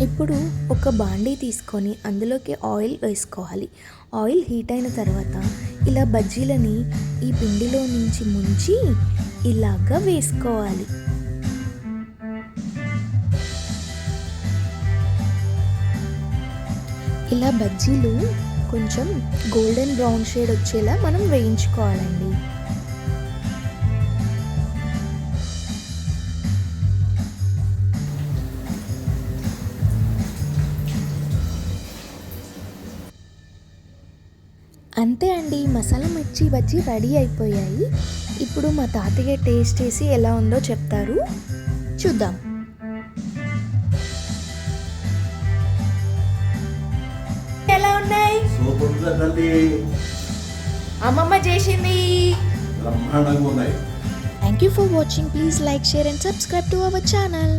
ఇప్పుడు ఒక బాండీ తీసుకొని అందులోకి ఆయిల్ వేసుకోవాలి. ఆయిల్ హీట్ అయిన తర్వాత ఇలా బజ్జీలని ఈ పిండిలో నుంచి ముంచి ఇలాగా వేసుకోవాలి. ఇలా బజ్జీలు కొంచెం గోల్డెన్ బ్రౌన్ షేడ్ వచ్చేలా మనం వేయించుకోవాలండి. అంతే అండి, మసాలా మిర్చి బజ్జీ రెడీ అయిపోయాయి. ఇప్పుడు మా తాతయ్య టేస్ట్ చేసి ఎలా ఉందో చెప్తారు, చూద్దాం. ఎలా ఉన్నాయి? సూపర్ తల్లి, అమ్మమ్మ చేసింది. బ్రహ్మాండంగా ఉన్నాయి. Thank you for watching. Please like, share and subscribe to our channel.